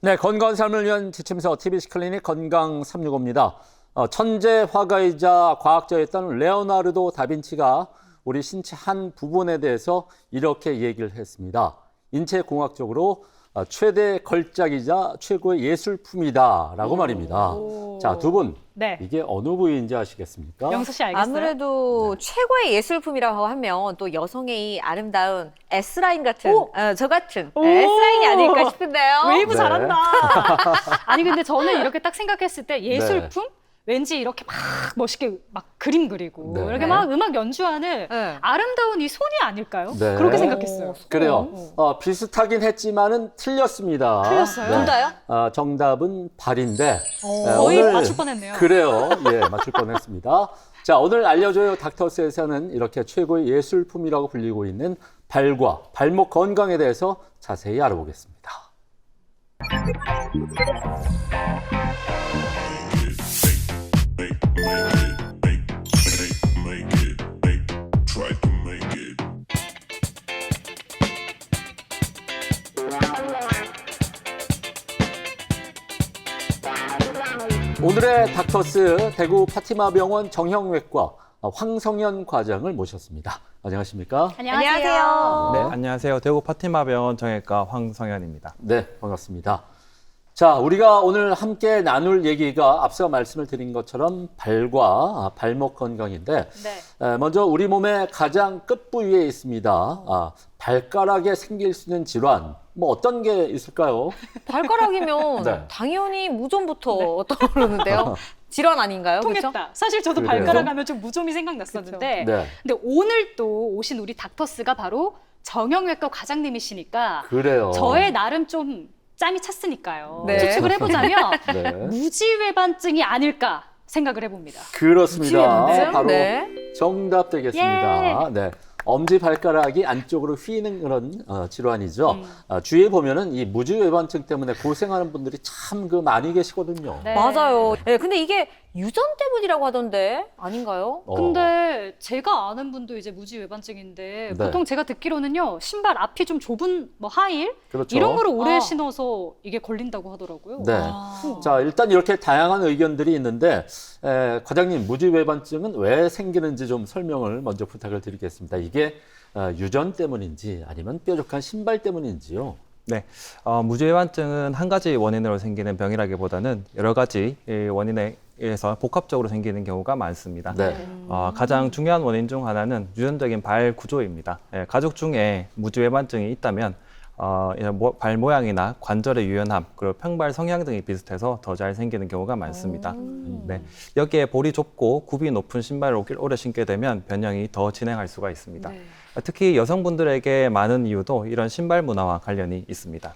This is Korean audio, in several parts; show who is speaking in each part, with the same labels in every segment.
Speaker 1: 네, 건강한 삶을 위한 지침서 TBC 클리닉 건강 365입니다. 천재 화가이자 과학자였던 레오나르도 다빈치가 우리 신체 한 부분에 대해서 이렇게 얘기를 했습니다. 인체 공학적으로 최대 걸작이자 최고의 예술품이다라고 말입니다. 자, 두 분,
Speaker 2: 네.
Speaker 1: 이게 어느 부위인지 아시겠습니까?
Speaker 2: 영수 씨 알겠어요?
Speaker 3: 아무래도 최고의 예술품이라고 하면 또 여성의 이 아름다운 S라인 같은, 저 같은 S라인이 아닐까 싶은데요.
Speaker 2: 웨이브
Speaker 1: 네.
Speaker 2: 잘한다. 아니 근데 저는 이렇게 딱 생각했을 때 예술품? 왠지 이렇게 막 멋있게 막 그림 그리고
Speaker 1: 네.
Speaker 2: 이렇게 막 음악 연주하는
Speaker 3: 네.
Speaker 2: 아름다운 이 손이 아닐까요?
Speaker 1: 네.
Speaker 2: 그렇게 생각했어요.
Speaker 1: 그래요. 비슷하긴 했지만은 틀렸습니다.
Speaker 2: 틀렸어요?
Speaker 3: 둘 다요?
Speaker 1: 정답은 발인데
Speaker 2: 거의
Speaker 1: 오늘
Speaker 2: 맞출 뻔했네요.
Speaker 1: 그래요. 예, 맞출 뻔했습니다. 자, 오늘 알려줘요 닥터스에서는 이렇게 최고의 예술품이라고 불리고 있는 발과 발목 건강에 대해서 자세히 알아보겠습니다. 오늘의 닥터스 대구 파티마 병원 정형외과 황성현 과장을 모셨습니다. 안녕하십니까?
Speaker 3: 안녕하세요.
Speaker 4: 네, 안녕하세요. 대구 파티마병원 정형외과 황성현입니다.
Speaker 1: 네, 반갑습니다. 자, 우리가 오늘 함께 나눌 얘기가 앞서 말씀을 드린 것처럼 발과 발목 건강인데
Speaker 2: 네.
Speaker 1: 먼저 우리 몸의 가장 끝부위에 있습니다. 발가락에 생길 수 있는 질환, 뭐 어떤 게 있을까요?
Speaker 3: 발가락이면
Speaker 1: 네.
Speaker 3: 당연히 무좀부터 떠오르는데요. 질환 아닌가요?
Speaker 2: 통했다.
Speaker 3: 그렇죠?
Speaker 2: 사실 저도
Speaker 1: 그래요?
Speaker 2: 발가락 하면 좀 무좀이 생각났었는데
Speaker 1: 네,
Speaker 2: 근데 오늘 또 오신 우리 닥터스가 바로 정형외과 과장님이시니까
Speaker 1: 그래요.
Speaker 2: 저의 나름 좀 짬이 찼으니까요.
Speaker 3: 네.
Speaker 2: 추측을 해보자면
Speaker 1: 네.
Speaker 2: 무지외반증이 아닐까 생각을 해봅니다.
Speaker 1: 그렇습니다.
Speaker 3: 무지외반증?
Speaker 1: 바로
Speaker 3: 네.
Speaker 1: 정답 되겠습니다. 네. 엄지 발가락이 안쪽으로 휘는 그런 질환이죠. 주위에 보면은 이 무지외반증 때문에 고생하는 분들이 참 많이 계시거든요.
Speaker 2: 네.
Speaker 3: 맞아요. 네, 근데 이게 유전 때문이라고 하던데 아닌가요?
Speaker 2: 근데 제가 아는 분도 이제 무지외반증인데
Speaker 1: 네.
Speaker 2: 보통 제가 듣기로는요 신발 앞이 좀 좁은 뭐 하이힐
Speaker 1: 그렇죠.
Speaker 2: 이런 거를 오래
Speaker 3: 아.
Speaker 2: 신어서 이게 걸린다고 하더라고요.
Speaker 1: 네.
Speaker 3: 아.
Speaker 1: 자, 일단 이렇게 다양한 의견들이 있는데 과장님, 무지외반증은 왜 생기는지 좀 설명을 먼저 부탁을 드리겠습니다. 이게 유전 때문인지 아니면 뾰족한 신발 때문인지요?
Speaker 4: 네, 무지외반증은 한 가지 원인으로 생기는 병이라기보다는 여러 가지 원인에 의해서 복합적으로 생기는 경우가 많습니다.
Speaker 1: 네.
Speaker 4: 가장 중요한 원인 중 하나는 유전적인 발 구조입니다. 가족 중에 무지외반증이 있다면 발 모양이나 관절의 유연함, 그리고 평발 성향 등이 비슷해서 더 잘 생기는 경우가 많습니다. 네, 여기에 볼이 좁고 굽이 높은 신발을 오래 신게 되면 변형이 더 진행할 수가 있습니다.
Speaker 3: 네.
Speaker 4: 특히 여성분들에게 많은 이유도 이런 신발 문화와 관련이 있습니다.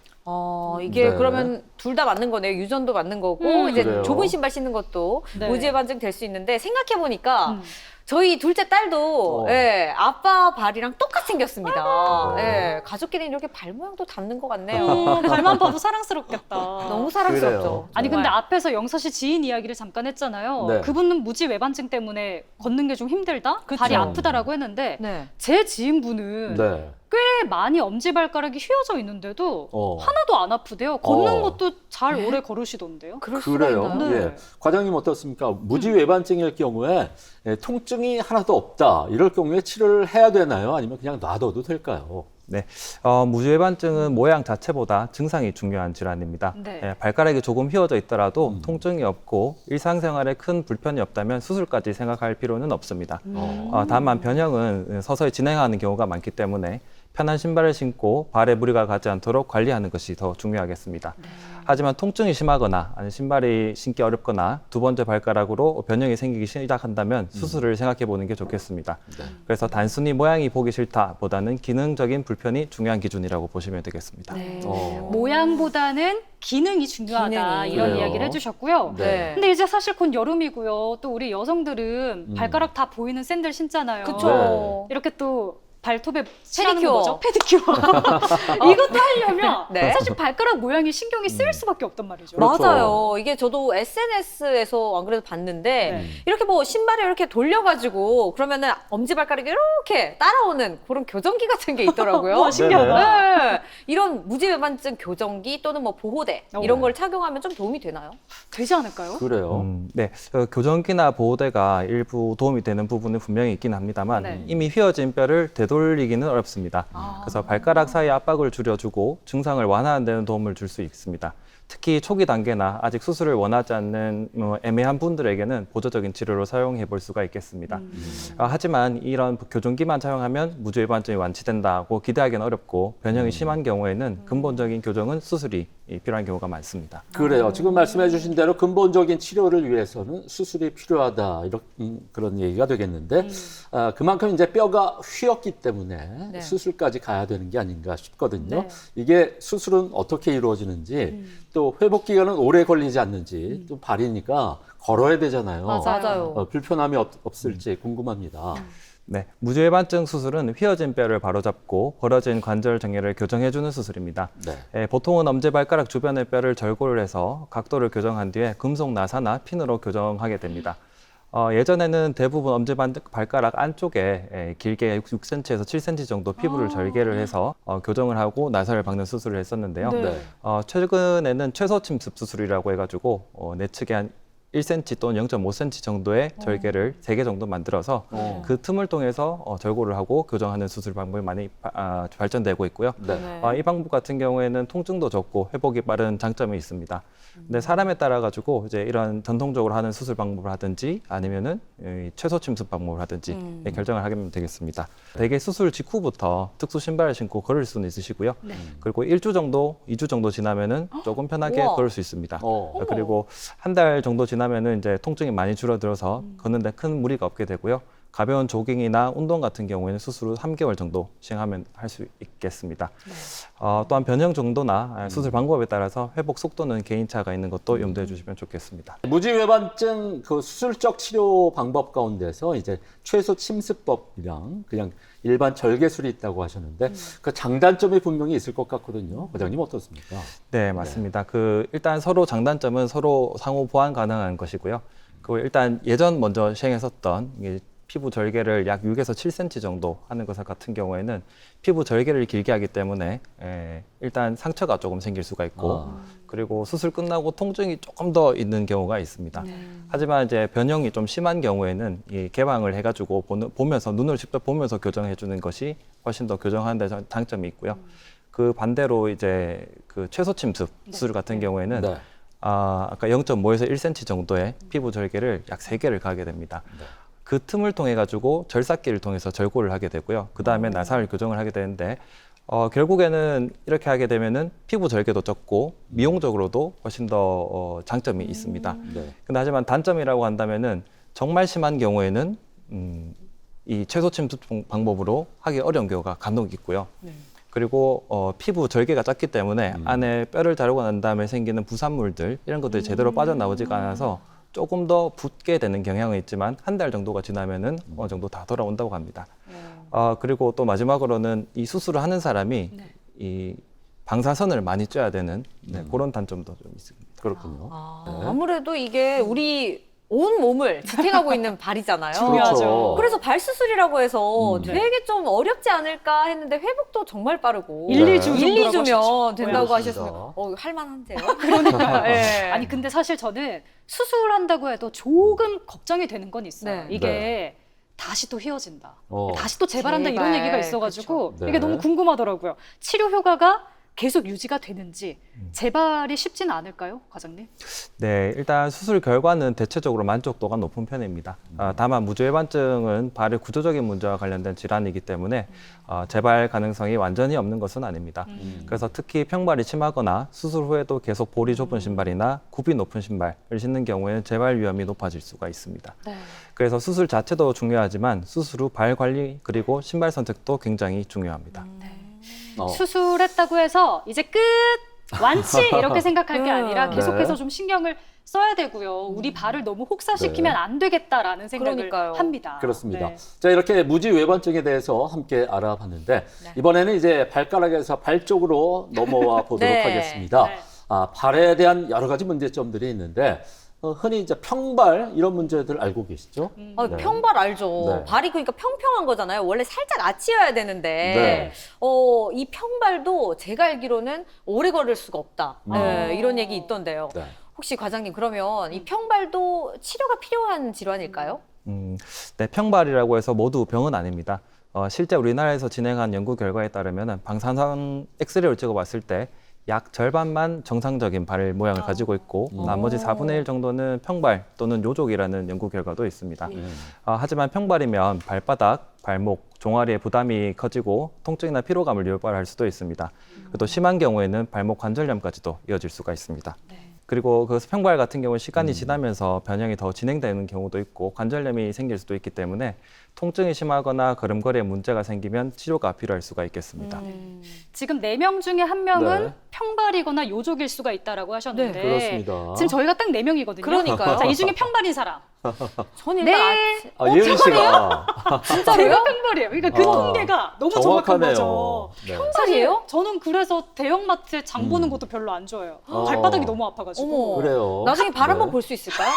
Speaker 3: 이게
Speaker 1: 네.
Speaker 3: 그러면 둘 다 맞는 거네요. 유전도 맞는 거고 이제
Speaker 1: 그래요.
Speaker 3: 좁은 신발 신는 것도
Speaker 2: 네.
Speaker 3: 무지외반증 될 수 있는데 생각해 보니까
Speaker 2: 음.
Speaker 3: 저희 둘째 딸도
Speaker 1: 어.
Speaker 3: 예, 아빠 발이랑 똑같이 생겼습니다.
Speaker 1: 네.
Speaker 3: 예, 가족끼리 이렇게 발 모양도 닮는 것 같네요.
Speaker 2: 발만 봐도 사랑스럽겠다.
Speaker 3: 너무 사랑스럽죠.
Speaker 1: 그래요.
Speaker 2: 아니 근데
Speaker 3: 정말.
Speaker 2: 앞에서 영서 씨 지인 이야기를 잠깐 했잖아요.
Speaker 1: 네.
Speaker 2: 그분은 무지외반증 때문에 걷는 게 좀 힘들다,
Speaker 3: 그쵸.
Speaker 2: 발이 아프다라고 했는데
Speaker 3: 네.
Speaker 2: 제 지인분은
Speaker 1: 네.
Speaker 2: 꽤 많이 엄지발가락이 휘어져 있는데도 하나도 안 아프대요. 걷는 것도 잘 오래 걸으시던데요.
Speaker 3: 그럴 수가
Speaker 1: 그래요.
Speaker 3: 있나요?
Speaker 2: 네.
Speaker 1: 예. 과장님 어떻습니까? 무지외반증일 경우에 통증이 하나도 없다. 이럴 경우에 치료를 해야 되나요? 아니면 그냥 놔둬도 될까요?
Speaker 4: 네, 무지외반증은 모양 자체보다 증상이 중요한 질환입니다.
Speaker 2: 네.
Speaker 4: 발가락이 조금 휘어져 있더라도 통증이 없고 일상생활에 큰 불편이 없다면 수술까지 생각할 필요는 없습니다. 다만 변형은 서서히 진행하는 경우가 많기 때문에 편한 신발을 신고 발에 무리가 가지 않도록 관리하는 것이 더 중요하겠습니다. 하지만 통증이 심하거나 아니면 신발이 신기 어렵거나 두 번째 발가락으로 변형이 생기기 시작한다면 수술을 생각해 보는 게 좋겠습니다. 그래서 단순히 모양이 보기 싫다보다는 기능적인 불편이 중요한 기준이라고 보시면 되겠습니다.
Speaker 3: 네.
Speaker 2: 모양보다는 기능이 중요하다
Speaker 3: 기능이.
Speaker 2: 이런
Speaker 1: 그래요.
Speaker 2: 이야기를 해주셨고요.
Speaker 3: 네.
Speaker 2: 근데 이제 사실 곧 여름이고요. 또 우리 여성들은 발가락 다 보이는 샌들 신잖아요.
Speaker 3: 그쵸.
Speaker 2: 이렇게 또 발톱에 칠하는
Speaker 3: 페디큐어.
Speaker 2: 거죠? 페디큐어. 이것도 하려면
Speaker 3: 네.
Speaker 2: 사실 발가락 모양이 신경이 쓰일 수밖에 없단 말이죠.
Speaker 1: 그렇죠.
Speaker 3: 맞아요. 이게 저도 SNS에서 안 그래도 봤는데
Speaker 2: 네.
Speaker 3: 이렇게 뭐 신발을 이렇게 돌려가지고 그러면은 엄지발가락이 이렇게 따라오는 그런 교정기 같은 게 있더라고요.
Speaker 2: 와, 신기하다.
Speaker 3: 네. 이런 무지외반증 교정기 또는 뭐 보호대 이런 걸 착용하면 좀 도움이 되나요?
Speaker 2: 되지 않을까요?
Speaker 1: 그래요.
Speaker 4: 네, 교정기나 보호대가 일부 도움이 되는 부분은 분명히 있긴 합니다만
Speaker 2: 네.
Speaker 4: 이미 휘어진 뼈를 되돌리기는 어렵습니다. 그래서 발가락 사이 압박을 줄여주고 증상을 완화하는 데는 도움을 줄 수 있습니다. 특히 초기 단계나 아직 수술을 원하지 않는 애매한 분들에게는 보조적인 치료로 사용해 볼 수가 있겠습니다. 하지만 이런 교정기만 사용하면 무주외반증이 완치된다고 기대하기는 어렵고 변형이 심한 경우에는 근본적인 교정은 수술이 필요한 경우가 많습니다.
Speaker 1: 그래요. 지금 말씀해 주신 대로 근본적인 치료를 위해서는 수술이 필요하다. 이런 그런 얘기가 되겠는데 그만큼 이제 뼈가 휘었기 때문에
Speaker 3: 네.
Speaker 1: 수술까지 가야 되는 게 아닌가 싶거든요.
Speaker 2: 네.
Speaker 1: 이게 수술은 어떻게 이루어지는지 또 회복 기간은 오래 걸리지 않는지 또 발이니까 걸어야 되잖아요.
Speaker 3: 맞아요.
Speaker 1: 불편함이 없을지 궁금합니다.
Speaker 4: 네, 무주외반증 수술은 휘어진 뼈를 바로잡고 벌어진 관절 정렬을 교정해주는 수술입니다.
Speaker 1: 네.
Speaker 4: 보통은 엄지발가락 주변의 뼈를 절골을 해서 각도를 교정한 뒤에 금속 나사나 핀으로 교정하게 됩니다. 예전에는 대부분 엄지발가락 안쪽에 길게 6cm에서 7cm 정도 피부를 절개를 해서 교정을 하고 나사를 박는 수술을 했었는데요.
Speaker 2: 네.
Speaker 4: 최근에는 최소 침습 수술이라고 해가지고 내측에 한 1cm 또는 0.5cm 정도의 절개를 3개 정도 만들어서 그 틈을 통해서 절골을 하고 교정하는 수술 방법이 많이 발전되고 있고요.
Speaker 1: 네.
Speaker 4: 이 방법 같은 경우에는 통증도 적고 회복이 빠른 장점이 있습니다. 근데 사람에 따라 가지고 이제 이런 전통적으로 하는 수술 방법을 하든지 아니면은 이 최소 침습 방법을 하든지 결정을 하게 되겠습니다. 대개 수술 직후부터 특수 신발을 신고 걸을 수는 있으시고요.
Speaker 2: 네.
Speaker 4: 그리고 1주 정도, 2주 정도 지나면은 조금 편하게
Speaker 3: 우와.
Speaker 4: 걸을 수 있습니다.
Speaker 1: 어.
Speaker 4: 그리고 한 달 정도 지나면은 이제 통증이 많이 줄어들어서 걷는데 큰 무리가 없게 되고요. 가벼운 조깅이나 운동 같은 경우에는 수술 후 3개월 정도 시행하면 할 수 있겠습니다. 또한 변형 정도나 수술 방법에 따라서 회복 속도는 개인차가 있는 것도 염두해 주시면 좋겠습니다.
Speaker 1: 무지외반증 그 수술적 치료 방법 가운데서 이제 최소 침습법이랑 그냥 일반 절개술이 있다고 하셨는데 그 장단점이 분명히 있을 것 같거든요. 과장님 어떻습니까?
Speaker 4: 네, 맞습니다. 일단 서로 장단점은 서로 상호 보완 가능한 것이고요. 일단 예전 먼저 시행했었던 이게 피부 절개를 약 6에서 7cm 정도 하는 것 같은 경우에는 피부 절개를 길게 하기 때문에 일단 상처가 조금 생길 수가 있고 그리고 수술 끝나고 통증이 조금 더 있는 경우가 있습니다. 하지만 이제 변형이 좀 심한 경우에는 이 개방을 해가지고 보면서 눈을 직접 보면서 교정해 주는 것이 훨씬 더 교정하는 데 장점이 있고요. 그 반대로 이제 그 최소 침습 수술 같은 경우에는
Speaker 1: 네.
Speaker 4: 아까 0.5에서 1cm 정도의 피부 절개를 약 3개를 가게 됩니다. 그 틈을 통해 가지고 절삭기를 통해서 절골을 하게 되고요. 그 다음에 나사를 교정을 하게 되는데 결국에는 이렇게 하게 되면은 피부 절개도 적고 미용적으로도 훨씬 더 장점이 있습니다.
Speaker 1: 네.
Speaker 4: 근데 하지만 단점이라고 한다면은 정말 심한 경우에는 이 최소 침습 방법으로 하기 어려운 경우가 간혹 있고요. 그리고 피부 절개가 작기 때문에 안에 뼈를 자르고 난 다음에 생기는 부산물들 이런 것들이 제대로 빠져나오지가 않아서 조금 더 붓게 되는 경향은 있지만 한 달 정도가 지나면은 어느 정도 다 돌아온다고 합니다. 그리고 또 마지막으로는 이 수술을 하는 사람이 이 방사선을 많이 쬐야 되는 그런 단점도 좀 있습니다.
Speaker 1: 그렇군요. 네.
Speaker 3: 아무래도 이게 우리 온 몸을 지탱하고 있는 발이잖아요.
Speaker 2: 중요하죠.
Speaker 3: 그래서 발 수술이라고 해서 되게 좀 어렵지 않을까 했는데 회복도 정말 빠르고
Speaker 2: 1,
Speaker 1: 네.
Speaker 2: 2주
Speaker 3: 1, 2주면
Speaker 2: 정도라고
Speaker 3: 된다고
Speaker 1: 그렇습니다.
Speaker 3: 하셨으면 할만한데요.
Speaker 2: 네. 아니 근데 사실 저는 수술한다고 해도 조금 걱정이 되는 건 있어요.
Speaker 3: 네.
Speaker 2: 이게 다시 또 휘어진다.
Speaker 1: 어.
Speaker 2: 다시 또 재발한다 이런
Speaker 3: 재발,
Speaker 2: 얘기가 있어가지고
Speaker 1: 그쵸. 네.
Speaker 2: 이게 너무 궁금하더라고요. 치료 효과가 계속 유지가 되는지 재발이 쉽지는 않을까요, 과장님?
Speaker 4: 네, 일단 수술 결과는 대체적으로 만족도가 높은 편입니다. 다만 무주외반증은 발의 구조적인 문제와 관련된 질환이기 때문에 재발 가능성이 완전히 없는 것은 아닙니다. 그래서 특히 평발이 심하거나 수술 후에도 계속 볼이 좁은 신발이나 굽이 높은 신발을 신는 경우에는 재발 위험이 높아질 수가 있습니다.
Speaker 2: 네.
Speaker 4: 그래서 수술 자체도 중요하지만 수술 후 발 관리 그리고 신발 선택도 굉장히 중요합니다.
Speaker 1: 어.
Speaker 2: 수술했다고 해서 이제 끝 완치 이렇게 생각할 게 아니라 계속해서
Speaker 1: 네.
Speaker 2: 좀 신경을 써야 되고요. 우리 발을 너무 혹사시키면 안 되겠다라는 생각을
Speaker 3: 그러니까요.
Speaker 2: 합니다.
Speaker 1: 그렇습니다.
Speaker 2: 네.
Speaker 1: 자, 이렇게 무지 외반증에 대해서 함께 알아봤는데 이번에는 이제 발가락에서 발 쪽으로 넘어와 보도록
Speaker 3: 네.
Speaker 1: 하겠습니다.
Speaker 2: 네.
Speaker 1: 발에 대한 여러 가지 문제점들이 있는데 흔히 이제 평발 이런 문제들 알고 계시죠? 네.
Speaker 3: 평발 알죠.
Speaker 1: 네.
Speaker 3: 발이 그러니까 평평한 거잖아요. 원래 살짝 아치여야 되는데
Speaker 1: 네.
Speaker 3: 이 평발도 제가 알기로는 오래 걸을 수가 없다. 네, 이런 얘기 있던데요.
Speaker 1: 네.
Speaker 3: 혹시 과장님 그러면 이 평발도 치료가 필요한 질환일까요?
Speaker 4: 네, 평발이라고 해서 모두 병은 아닙니다. 실제 우리나라에서 진행한 연구 결과에 따르면 방사선 엑스레이를 찍어봤을 때 약 절반만 정상적인 발 모양을 가지고 있고 나머지 4분의 1 정도는 평발 또는 요족이라는 연구 결과도 있습니다. 하지만 평발이면 발바닥, 발목, 종아리에 부담이 커지고 통증이나 피로감을 유발할 수도 있습니다. 또 심한 경우에는 발목 관절염까지도 이어질 수가 있습니다. 그리고 그 평발 같은 경우는 시간이 지나면서 변형이 더 진행되는 경우도 있고 관절염이 생길 수도 있기 때문에 통증이 심하거나 걸음걸이에 문제가 생기면 치료가 필요할 수가 있겠습니다.
Speaker 2: 지금 4명 중에 1명은
Speaker 1: 네.
Speaker 2: 평발이거나 요족일 수가 있다라고 하셨는데
Speaker 1: 그렇습니다.
Speaker 2: 지금 저희가 딱 4명이거든요.
Speaker 3: 그러니까요.
Speaker 2: 자, 이 중에 평발인 사람.
Speaker 3: 전 일단
Speaker 2: 네.
Speaker 1: 예은 씨가
Speaker 2: 제가 평발이에요. 그러니까 그
Speaker 1: 아,
Speaker 2: 통계가 너무 정확한
Speaker 1: 정확하네요.
Speaker 2: 거죠.
Speaker 1: 네.
Speaker 2: 사실요? 저는 그래서 대형마트에 장 보는 것도 별로 안 좋아해요. 발바닥이 너무 아파가지고.
Speaker 3: 어머.
Speaker 1: 그래요.
Speaker 3: 나중에 발 한번
Speaker 1: 네.
Speaker 3: 볼 수 있을까요?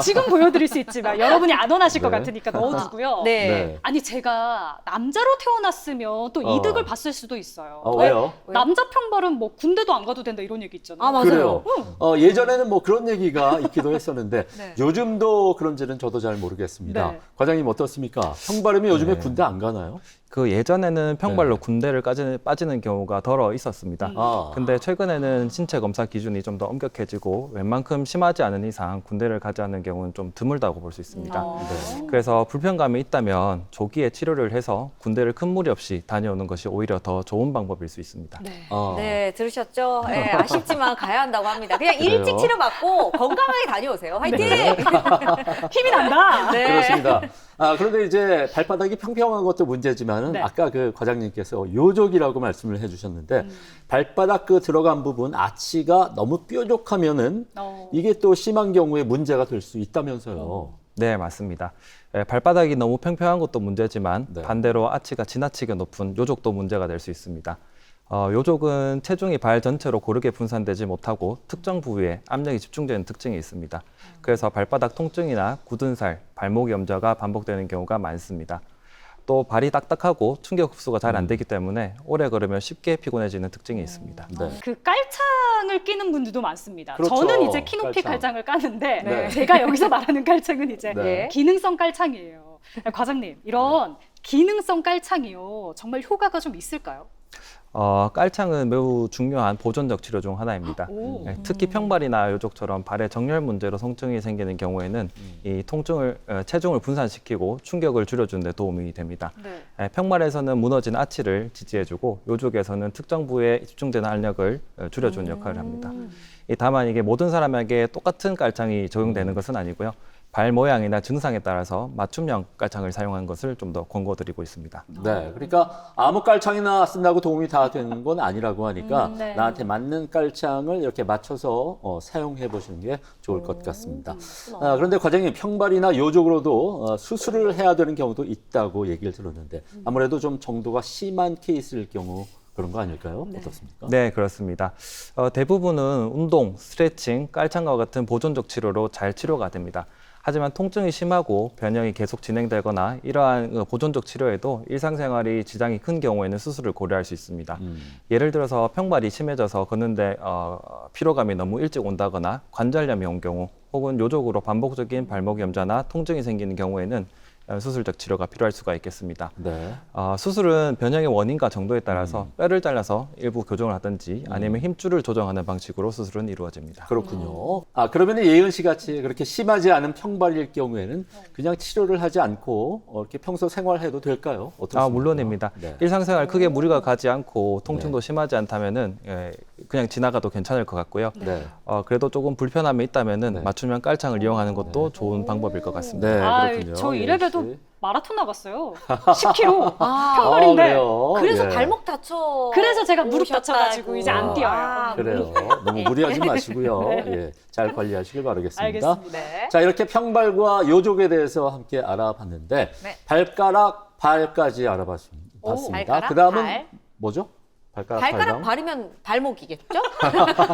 Speaker 2: 지금 보여드릴 수 있지만 여러분이 안 원하실 것
Speaker 1: 네.
Speaker 2: 같으니까 넣어두고요.
Speaker 3: 네.
Speaker 1: 네.
Speaker 2: 아니 제가 남자로 태어났으면 또 이득을 봤을 수도 있어요.
Speaker 1: 왜요?
Speaker 2: 남자 평발은 뭐 군대도 안 가도 된다 이런 얘기 있잖아요.
Speaker 3: 아, 맞아요.
Speaker 1: 그래요. 예전에는 뭐 그런 얘기가 있기도 했었는데
Speaker 3: 네.
Speaker 1: 요즘도 그런지는 저도 잘 모르겠습니다.
Speaker 2: 네.
Speaker 1: 과장님 어떻습니까? 평발이면 요즘에
Speaker 4: 네.
Speaker 1: 군대 안 가나요?
Speaker 4: 그 예전에는 평발로
Speaker 1: 네.
Speaker 4: 군대를 빠지는 경우가 덜어 있었습니다.
Speaker 1: 아.
Speaker 4: 근데 최근에는 신체 검사 기준이 좀 더 엄격해지고 웬만큼 심하지 않은 이상 군대를 가지 않는 경우는 좀 드물다고 볼 수 있습니다.
Speaker 1: 네.
Speaker 4: 그래서 불편감이 있다면 조기에 치료를 해서 군대를 큰 무리 없이 다녀오는 것이 오히려 더 좋은 방법일 수 있습니다.
Speaker 2: 네.
Speaker 3: 네, 들으셨죠? 네, 아쉽지만 가야 한다고 합니다. 그냥
Speaker 1: 그래요?
Speaker 3: 일찍 치료받고 건강하게 다녀오세요. 화이팅!
Speaker 2: 힘이 난다.
Speaker 3: 네.
Speaker 1: 그렇습니다. 그런데 이제 발바닥이 평평한 것도 문제지만은
Speaker 2: 네.
Speaker 1: 아까 그 과장님께서 요족이라고 말씀을 해주셨는데 발바닥 그 들어간 부분 아치가 너무 뾰족하면은 이게 또 심한 경우에 문제가 될 수 있다면서요.
Speaker 4: 네, 맞습니다. 발바닥이 너무 평평한 것도 문제지만
Speaker 1: 네.
Speaker 4: 반대로 아치가 지나치게 높은 요족도 문제가 될 수 있습니다. 요족은 체중이 발 전체로 고르게 분산되지 못하고 특정 부위에 압력이 집중되는 특징이 있습니다. 그래서 발바닥 통증이나 굳은 살, 발목 염좌가 반복되는 경우가 많습니다. 또 발이 딱딱하고 충격 흡수가 잘 안 되기 때문에 오래 걸으면 쉽게 피곤해지는 특징이 있습니다.
Speaker 1: 네.
Speaker 2: 그 깔창을 끼는 분들도 많습니다.
Speaker 1: 그렇죠.
Speaker 2: 저는 이제 키높이
Speaker 1: 깔창.
Speaker 2: 깔창을 까는데
Speaker 1: 네.
Speaker 2: 제가 여기서 말하는 깔창은 이제
Speaker 1: 네.
Speaker 2: 기능성 깔창이에요. 과장님, 이런 기능성 깔창이요. 정말 효과가 좀 있을까요?
Speaker 4: 깔창은 매우 중요한 보존적 치료 중 하나입니다.
Speaker 2: 오.
Speaker 4: 네, 특히 평발이나 요족처럼 발에 정렬 문제로 통증이 생기는 경우에는 이 체중을 분산시키고 충격을 줄여주는 데 도움이 됩니다.
Speaker 2: 네.
Speaker 4: 평발에서는 무너진 아치를 지지해주고 요족에서는 특정 부위에 집중되는 압력을 줄여주는 역할을 합니다. 다만 이게 모든 사람에게 똑같은 깔창이 적용되는 것은 아니고요. 발 모양이나 증상에 따라서 맞춤형 깔창을 사용하는 것을 좀 더 권고드리고 있습니다.
Speaker 1: 네, 그러니까 아무 깔창이나 쓴다고 도움이 다 되는 건 아니라고 하니까
Speaker 2: 네.
Speaker 1: 나한테 맞는 깔창을 이렇게 맞춰서 사용해 보시는 게 좋을 것 같습니다. 그런데 과장님 평발이나 요족으로도 수술을 해야 되는 경우도 있다고 얘기를 들었는데 아무래도 좀 정도가 심한 케이스일 경우 그런 거 아닐까요? 어떻습니까?
Speaker 4: 네, 그렇습니다. 대부분은 운동, 스트레칭, 깔창과 같은 보존적 치료로 잘 치료가 됩니다. 하지만 통증이 심하고 변형이 계속 진행되거나 이러한 보존적 치료에도 일상생활이 지장이 큰 경우에는 수술을 고려할 수 있습니다. 예를 들어서 평발이 심해져서 걷는데 피로감이 너무 일찍 온다거나 관절염이 온 경우 혹은 요족으로 반복적인 발목 염좌나 통증이 생기는 경우에는 수술적 치료가 필요할 수가 있겠습니다.
Speaker 1: 네.
Speaker 4: 수술은 변형의 원인과 정도에 따라서 뼈를 잘라서 일부 교정을 하든지 아니면 힘줄을 조정하는 방식으로 수술은 이루어집니다.
Speaker 1: 그렇군요. 그러면 예은 씨 같이 그렇게 심하지 않은 평발일 경우에는 그냥 치료를 하지 않고 이렇게 평소 생활해도 될까요? 어떻습니까?
Speaker 4: 물론입니다.
Speaker 1: 네.
Speaker 4: 일상생활 크게 무리가 가지 않고 통증도 심하지 않다면은 그냥 지나가도 괜찮을 것 같고요.
Speaker 1: 네.
Speaker 4: 그래도 조금 불편함이 있다면은
Speaker 1: 네.
Speaker 4: 맞춤형 깔창을 이용하는 것도 좋은 방법일 것 같습니다.
Speaker 1: 네,
Speaker 2: 아,
Speaker 1: 그렇군요.
Speaker 2: 저
Speaker 1: 예,
Speaker 2: 이래봬도
Speaker 1: 혹시.
Speaker 2: 마라톤 나갔어요. 10km
Speaker 3: 아,
Speaker 2: 평거리인데.
Speaker 1: 그래요?
Speaker 3: 그래서
Speaker 1: 예.
Speaker 3: 발목 다쳐.
Speaker 2: 그래서 제가 무릎
Speaker 3: 오셨다고.
Speaker 2: 다쳐가지고 이제 안 뛰어요.
Speaker 3: 아,
Speaker 1: 그래요. 너무 무리하지 마시고요. 예, 잘 관리하시길 바라겠습니다.
Speaker 2: 알겠습니다.
Speaker 3: 네.
Speaker 1: 자, 이렇게 평발과 요족에 대해서 함께 알아봤는데
Speaker 3: 네.
Speaker 1: 발가락, 발까지 알아봤습니다.
Speaker 3: 발가락,
Speaker 1: 그다음은
Speaker 3: 발.
Speaker 1: 뭐죠? 발가락,
Speaker 3: 발가락
Speaker 1: 발랑?
Speaker 3: 발이면 발목이겠죠?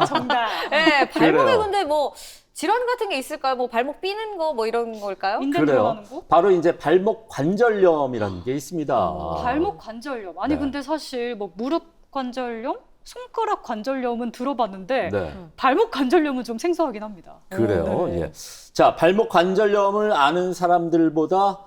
Speaker 2: 정답.
Speaker 3: 네, 발목에
Speaker 1: 그래요.
Speaker 3: 근데 뭐 질환 같은 게 있을까요? 뭐 발목 삐는 거 뭐 이런 걸까요?
Speaker 2: 인대
Speaker 1: 그래요.
Speaker 2: 늘어나는 거?
Speaker 1: 바로 이제 발목 관절염이라는 게 있습니다.
Speaker 2: 발목 관절염. 아니
Speaker 1: 네.
Speaker 2: 근데 사실 뭐 무릎 관절염, 손가락 관절염은 들어봤는데
Speaker 1: 네.
Speaker 2: 발목 관절염은 좀 생소하긴 합니다.
Speaker 1: 그래요.
Speaker 2: 네.
Speaker 1: 예. 자, 발목 관절염을 아는 사람들보다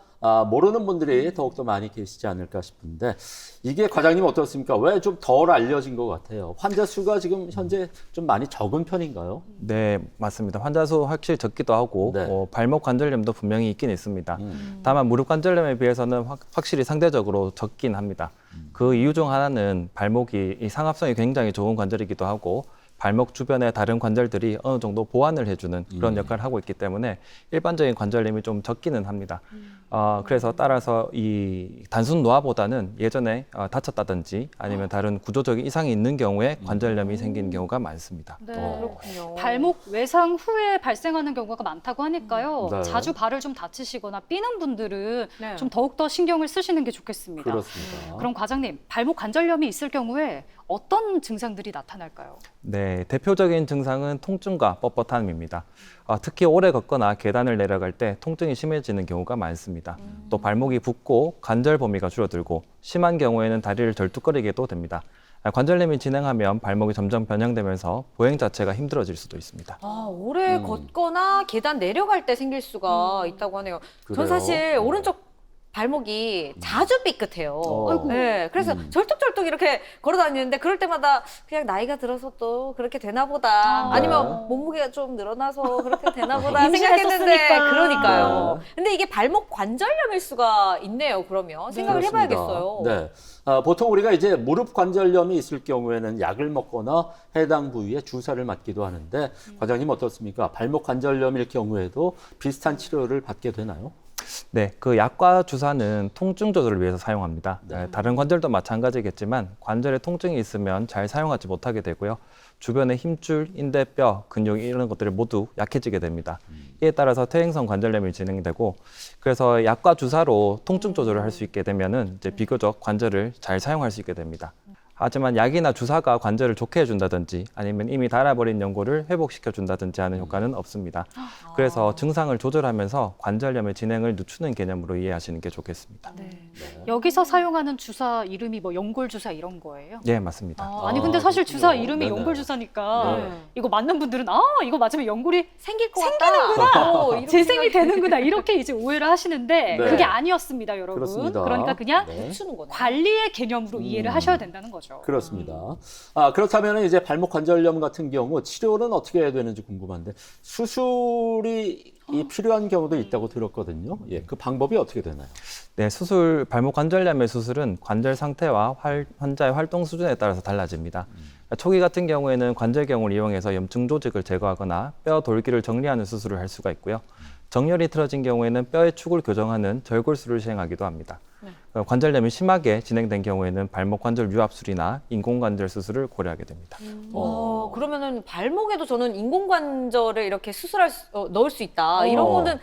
Speaker 1: 모르는 분들이 더욱더 많이 계시지 않을까 싶은데 이게 과장님 어떻습니까? 왜 좀 덜 알려진 것 같아요? 환자 수가 지금 현재 좀 많이 적은 편인가요?
Speaker 4: 네, 맞습니다. 환자 수 확실히 적기도 하고
Speaker 1: 네.
Speaker 4: 발목 관절염도 분명히 있긴 있습니다.
Speaker 1: 음.
Speaker 4: 다만 무릎 관절염에 비해서는 확실히 상대적으로 적긴 합니다. 그 이유 중 하나는 발목이 이 상합성이 굉장히 좋은 관절이기도 하고 발목 주변의 다른 관절들이 어느 정도 보완을 해주는 그런 역할을 하고 있기 때문에 일반적인 관절염이 좀 적기는 합니다. 그래서 따라서 이 단순 노화보다는 예전에 다쳤다든지 아니면 다른 구조적인 이상이 있는 경우에 관절염이 생기는 경우가 많습니다.
Speaker 2: 네.
Speaker 3: 그렇군요.
Speaker 2: 발목 외상 후에 발생하는 경우가 많다고 하니까요.
Speaker 1: 네.
Speaker 2: 자주 발을 좀 다치시거나 삐는 분들은
Speaker 3: 네.
Speaker 2: 좀 더욱더 신경을 쓰시는 게 좋겠습니다.
Speaker 1: 그렇습니다.
Speaker 2: 그럼 과장님, 발목 관절염이 있을 경우에 어떤 증상들이 나타날까요?
Speaker 4: 네, 대표적인 증상은 통증과 뻣뻣함입니다. 특히 오래 걷거나 계단을 내려갈 때 통증이 심해지는 경우가 많습니다. 또 발목이 붓고 관절 범위가 줄어들고 심한 경우에는 다리를 절뚝거리게도 됩니다. 관절염이 진행하면 발목이 점점 변형되면서 보행 자체가 힘들어질 수도 있습니다.
Speaker 3: 오래 걷거나 계단 내려갈 때 생길 수가 있다고 하네요. 전
Speaker 1: 그래요?
Speaker 3: 사실 오른쪽 발목이 자주 삐끗해요.
Speaker 1: 아이고.
Speaker 3: 네, 그래서 절뚝절뚝 이렇게 걸어 다니는데 그럴 때마다 그냥 나이가 들어서 또 그렇게 되나 보다.
Speaker 2: 네.
Speaker 3: 아니면 몸무게가 좀 늘어나서 그렇게 되나 보다
Speaker 2: 임신했었으니까.
Speaker 3: 생각했는데 그러니까요.
Speaker 1: 네.
Speaker 3: 근데 이게 발목 관절염일 수가 있네요. 그러면 생각을
Speaker 1: 그렇습니다.
Speaker 3: 해봐야겠어요.
Speaker 1: 네. 보통 우리가 이제 무릎 관절염이 있을 경우에는 약을 먹거나 해당 부위에 주사를 맞기도 하는데 과장님 어떻습니까? 발목 관절염일 경우에도 비슷한 치료를 받게 되나요?
Speaker 4: 네, 그 약과 주사는 통증 조절을 위해서 사용합니다.
Speaker 1: 네.
Speaker 4: 다른 관절도 마찬가지겠지만 관절에 통증이 있으면 잘 사용하지 못하게 되고요. 주변의 힘줄, 인대, 뼈, 근육 이런 것들이 모두 약해지게 됩니다. 이에 따라서 퇴행성 관절염이 진행되고 그래서 약과 주사로 통증 조절을 할 수 있게 되면은 이제 비교적 관절을 잘 사용할 수 있게 됩니다. 하지만 약이나 주사가 관절을 좋게 해준다든지 아니면 이미 닳아버린 연골을 회복시켜준다든지 하는 효과는 없습니다. 그래서 증상을 조절하면서 관절염의 진행을 늦추는 개념으로 이해하시는 게 좋겠습니다.
Speaker 2: 네. 여기서 사용하는 주사 이름이 뭐 연골 주사 이런 거예요?
Speaker 4: 네, 맞습니다.
Speaker 2: 아니 근데 사실
Speaker 1: 그렇군요.
Speaker 2: 주사 이름이
Speaker 1: 네네.
Speaker 2: 연골 주사니까
Speaker 1: 네.
Speaker 2: 이거 맞는 분들은 이거 맞으면 연골이
Speaker 3: 생길 것 같다. 이렇게
Speaker 2: 재생이
Speaker 3: 생각이
Speaker 2: 되는구나 이렇게 이제 오해를 하시는데
Speaker 1: 네.
Speaker 2: 그게 아니었습니다, 여러분.
Speaker 1: 그렇습니다.
Speaker 2: 그러니까 그냥
Speaker 1: 네.
Speaker 3: 맞추는 거네.
Speaker 2: 관리의 개념으로 이해를 하셔야 된다는 거죠.
Speaker 1: 그렇습니다. 그렇다면 이제 발목 관절염 같은 경우 치료는 어떻게 해야 되는지 궁금한데 수술이 필요한 경우도 있다고 들었거든요. 예, 그 방법이 어떻게 되나요?
Speaker 4: 네, 발목 관절염의 수술은 관절 상태와 환자의 활동 수준에 따라서 달라집니다. 초기 같은 경우에는 관절경을 이용해서 염증 조직을 제거하거나 뼈 돌기를 정리하는 수술을 할 수가 있고요. 정렬이 틀어진 경우에는 뼈의 축을 교정하는 절골술을 시행하기도 합니다. 관절염이 심하게 진행된 경우에는 발목 관절 유압술이나 인공관절 수술을 고려하게 됩니다.
Speaker 3: 그러면은 발목에도 저는 인공관절을 이렇게 넣을 수 있다. 이런 거는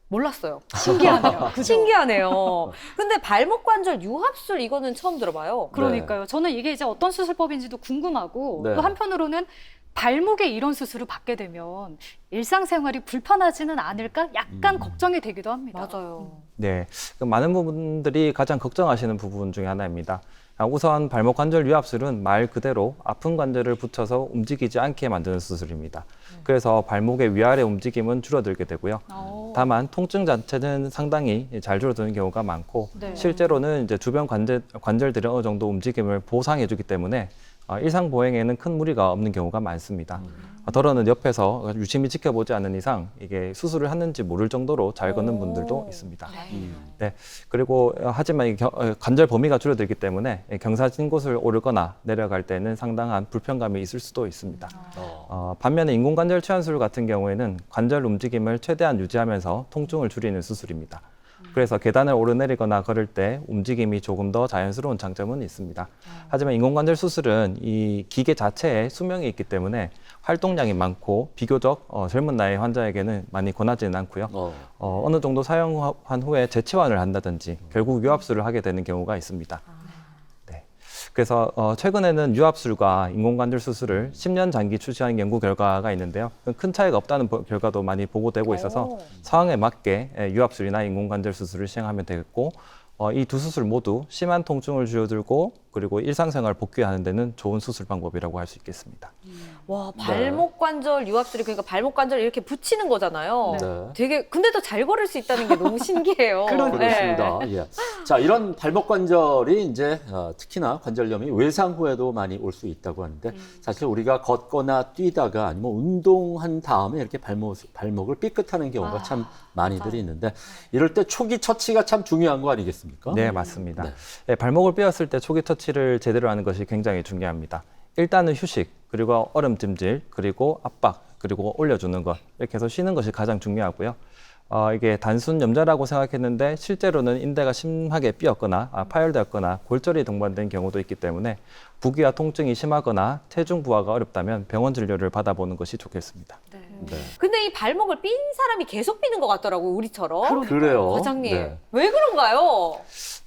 Speaker 3: 몰랐어요.
Speaker 2: 신기하네요. 그죠?
Speaker 3: 신기하네요. 근데 발목 관절 유합술 이거는 처음 들어봐요.
Speaker 2: 그러니까요. 저는 이게 이제 어떤 수술법인지도 궁금하고
Speaker 1: 네.
Speaker 2: 또 한편으로는 발목에 이런 수술을 받게 되면 일상생활이 불편하지는 않을까 약간 걱정이 되기도 합니다.
Speaker 3: 맞아요.
Speaker 4: 네, 많은 분들이 가장 걱정하시는 부분 중에 하나입니다. 우선 발목 관절 유압술은 말 그대로 아픈 관절을 붙여서 움직이지 않게 만드는 수술입니다. 그래서 발목의 위아래 움직임은 줄어들게 되고요. 다만 통증 자체는 상당히 잘 줄어드는 경우가 많고
Speaker 2: 네.
Speaker 4: 실제로는 이제 주변 관절들이 어느 정도 움직임을 보상해주기 때문에 일상 보행에는 큰 무리가 없는 경우가 많습니다. 덜어는 옆에서 유심히 지켜보지 않는 이상 이게 수술을 했는지 모를 정도로 잘 걷는 분들도 있습니다. 네. 그리고 하지만 이 관절 범위가 줄어들기 때문에 경사진 곳을 오르거나 내려갈 때는 상당한 불편감이 있을 수도 있습니다. 반면에 인공관절 치환술 같은 경우에는 관절 움직임을 최대한 유지하면서 통증을 줄이는 수술입니다. 그래서 계단을 오르내리거나 걸을 때 움직임이 조금 더 자연스러운 장점은 있습니다. 하지만 인공관절 수술은 이 기계 자체에 수명이 있기 때문에 활동량이 많고 비교적 젊은 나이 환자에게는 많이 권하지는 않고요. 어느 정도 사용한 후에 재치환을 한다든지 결국 유압술을 하게 되는 경우가 있습니다. 네. 그래서 최근에는 유압술과 인공관절 수술을 10년 장기 출시한 연구 결과가 있는데요. 큰 차이가 없다는 결과도 많이 보고되고 있어서 상황에 맞게 유압술이나 인공관절 수술을 시행하면 되겠고 이 두 수술 모두 심한 통증을 줄여들고 그리고 일상생활 복귀하는 데는 좋은 수술 방법이라고 할 수 있겠습니다.
Speaker 3: 와, 발목 관절 유압술이 그러니까 발목 관절 이렇게 붙이는 거잖아요.
Speaker 1: 네.
Speaker 3: 되게 근데도 잘 걸을 수 있다는 게 너무 신기해요.
Speaker 1: 그렇습니다. 예. 자, 이런 발목 관절이 이제 특히나 관절염이 외상 후에도 많이 올 수 있다고 하는데 사실 우리가 걷거나 뛰다가 아니면 운동한 다음에 이렇게 발목을 삐끗하는 경우가 참 많이들 있는데 이럴 때 초기 처치가 참 중요한 거 아니겠습니까?
Speaker 4: 네, 맞습니다.
Speaker 1: 네.
Speaker 4: 네, 발목을 삐었을 때 초기 처치를 제대로 하는 것이 굉장히 중요합니다. 일단은 휴식, 그리고 얼음찜질, 그리고 압박, 그리고 올려주는 것 이렇게 해서 쉬는 것이 가장 중요하고요. 이게 단순 염좌라고 생각했는데 실제로는 인대가 심하게 삐었거나 파열되었거나 골절이 동반된 경우도 있기 때문에 부기와 통증이 심하거나 체중 부하가 어렵다면 병원 진료를 받아보는 것이 좋겠습니다.
Speaker 1: 네.
Speaker 3: 근데 이 발목을 삔 사람이 계속 삐는 것 같더라고요, 우리처럼.
Speaker 1: 그래요.
Speaker 3: 과장님,
Speaker 1: 네.
Speaker 3: 왜 그런가요?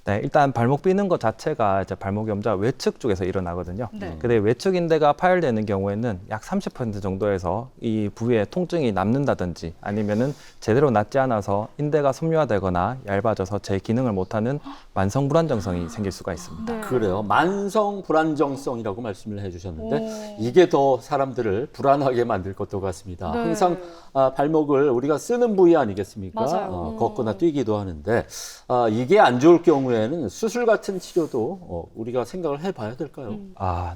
Speaker 4: 네, 일단 발목 삐는 것 자체가 이제 발목 염좌 외측 쪽에서 일어나거든요.
Speaker 2: 네.
Speaker 4: 근데 외측 인대가 파열되는 경우에는 약 30% 정도에서 이 부위에 통증이 남는다든지 아니면은 제대로 낫지 않아서 인대가 섬유화되거나 얇아져서 제 기능을 못하는 만성 불안정성이 생길 수가 있습니다.
Speaker 2: 네.
Speaker 1: 그래요. 만성 불안정성이라고 말씀을 해주셨는데 이게 더 사람들을 불안하게 만들 것도 같습니다.
Speaker 2: 네.
Speaker 1: 항상 발목을 우리가 쓰는 부위 아니겠습니까?
Speaker 2: 맞아요.
Speaker 1: 걷거나 뛰기도 하는데 이게 안 좋을 경우에는 수술 같은 치료도 우리가 생각을 해봐야 될까요?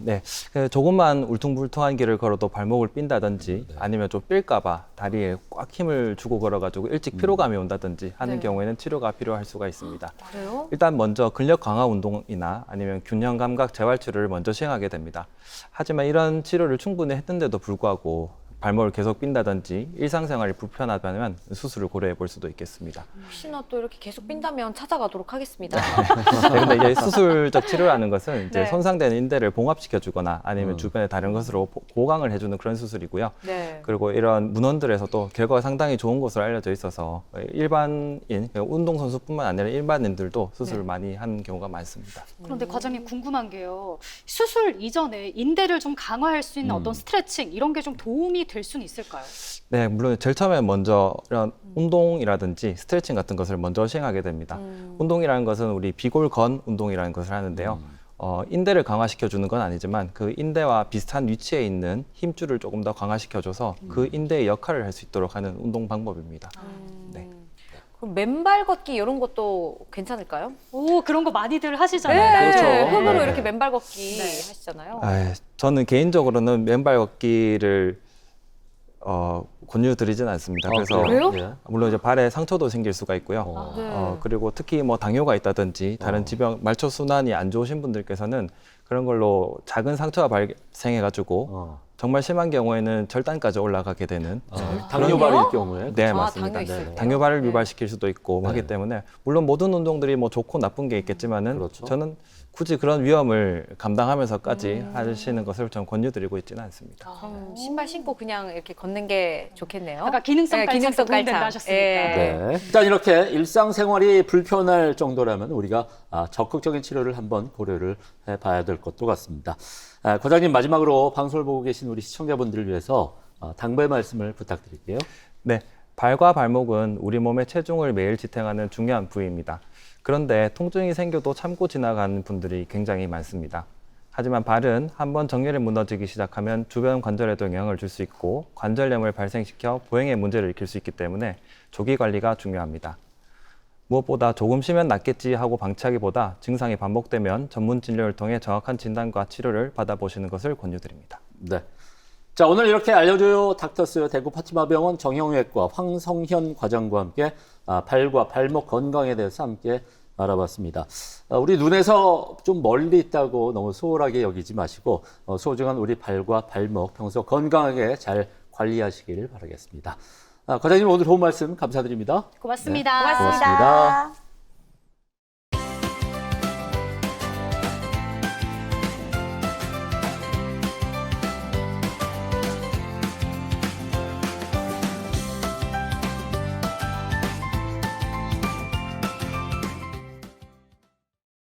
Speaker 4: 네. 조금만 울퉁불퉁한 길을 걸어도 발목을 삔다든지 아니면 좀 삘까봐 다리에 꽉 힘을 주고 걸어가지고 일찍 피로감이 온다든지 하는
Speaker 3: 네.
Speaker 4: 경우에는 치료가 필요할 수가 있습니다.
Speaker 3: 그래요?
Speaker 4: 일단 먼저 근력 강화 운동이나 아니면 균형 감각 재활 치료를 먼저 시행하게 됩니다. 하지만 이런 치료를 충분히 했는데도 불구하고 발목을 계속 삔다든지 일상생활이 불편하다면 수술을 고려해 볼 수도 있겠습니다.
Speaker 3: 혹시나 또 이렇게 계속 삔다면 찾아가도록 하겠습니다.
Speaker 4: 네, 근데 이제 수술적 치료라는 것은 이제
Speaker 3: 네.
Speaker 4: 손상된 인대를 봉합시켜주거나 아니면 주변에 다른 것으로 보강을 해주는 그런 수술이고요.
Speaker 3: 네.
Speaker 4: 그리고 이런 문헌들에서도 결과가 상당히 좋은 것으로 알려져 있어서 일반인, 운동선수뿐만 아니라 일반인들도 수술을 많이 하는 경우가 많습니다.
Speaker 2: 그런데 과장님 궁금한 게요. 수술 이전에 인대를 좀 강화할 수 있는 어떤 스트레칭 이런 게 좀 도움이 될 수는 있을까요?
Speaker 4: 네, 물론 제일 처음에 먼저 이런 운동이라든지 스트레칭 같은 것을 먼저 시행하게 됩니다. 운동이라는 것은 우리 비골건 운동이라는 것을 하는데요. 인대를 강화시켜주는 건 아니지만 그 인대와 비슷한 위치에 있는 힘줄을 조금 더 강화시켜줘서 그 인대의 역할을 할 수 있도록 하는 운동 방법입니다. 네.
Speaker 3: 그럼 맨발 걷기 이런 것도 괜찮을까요?
Speaker 2: 오, 그런 거 많이들 하시잖아요.
Speaker 1: 그렇죠.
Speaker 3: 흙으로
Speaker 1: 네.
Speaker 3: 이렇게 맨발 걷기
Speaker 2: 네.
Speaker 3: 하시잖아요.
Speaker 4: 저는 개인적으로는 맨발 걷기를 권유드리진 않습니다. 그래서
Speaker 3: 그래요?
Speaker 1: 예.
Speaker 4: 물론 이제 발에 상처도 생길 수가 있고요.
Speaker 3: 네.
Speaker 4: 그리고 특히 뭐 당뇨가 있다든지 다른 질병, 말초 순환이 안 좋으신 분들께서는 그런 걸로 작은 상처가 발생해가지고 정말 심한 경우에는 절단까지 올라가게 되는
Speaker 1: 당뇨발일 경우에.
Speaker 4: 네,
Speaker 3: 아,
Speaker 4: 맞습니다.
Speaker 3: 당뇨 있을 때.
Speaker 4: 당뇨발을
Speaker 3: 네.
Speaker 4: 유발시킬 수도 있고
Speaker 1: 네.
Speaker 4: 하기 때문에 물론 모든 운동들이 뭐 좋고 나쁜 게 있겠지만은
Speaker 1: 그렇죠.
Speaker 4: 저는 굳이 그런 위험을 감당하면서까지 하시는 것을 전 권유드리고 있지는 않습니다.
Speaker 3: 그럼 신발 신고 그냥 이렇게 걷는 게 좋겠네요.
Speaker 2: 아까 기능성
Speaker 3: 네,
Speaker 2: 깔창도
Speaker 3: 기능성
Speaker 2: 도움된다
Speaker 3: 깔창.
Speaker 2: 하셨으니까.
Speaker 1: 네. 일단 이렇게 일상생활이 불편할 정도라면 우리가 적극적인 치료를 한번 고려를 해봐야 될 것도 같습니다. 과장님 마지막으로 방송을 보고 계신 우리 시청자분들을 위해서 당부의 말씀을 부탁드릴게요.
Speaker 4: 네, 발과 발목은 우리 몸의 체중을 매일 지탱하는 중요한 부위입니다. 그런데 통증이 생겨도 참고 지나가는 분들이 굉장히 많습니다. 하지만 발은 한번 정렬이 무너지기 시작하면 주변 관절에도 영향을 줄 수 있고 관절염을 발생시켜 보행에 문제를 일으킬 수 있기 때문에 조기 관리가 중요합니다. 무엇보다 조금 쉬면 낫겠지 하고 방치하기보다 증상이 반복되면 전문 진료를 통해 정확한 진단과 치료를 받아보시는 것을 권유드립니다.
Speaker 1: 네. 자, 오늘 이렇게 알려줘요 닥터스 대구 파티마병원 정형외과 황성현 과장과 함께 발과 발목 건강에 대해서 함께 알아봤습니다. 우리 눈에서 좀 멀리 있다고 너무 소홀하게 여기지 마시고 소중한 우리 발과 발목 평소 건강하게 잘 관리하시길 바라겠습니다. 과장님 오늘 좋은 말씀 감사드립니다.
Speaker 2: 고맙습니다.
Speaker 3: 고맙습니다.
Speaker 1: 고맙습니다.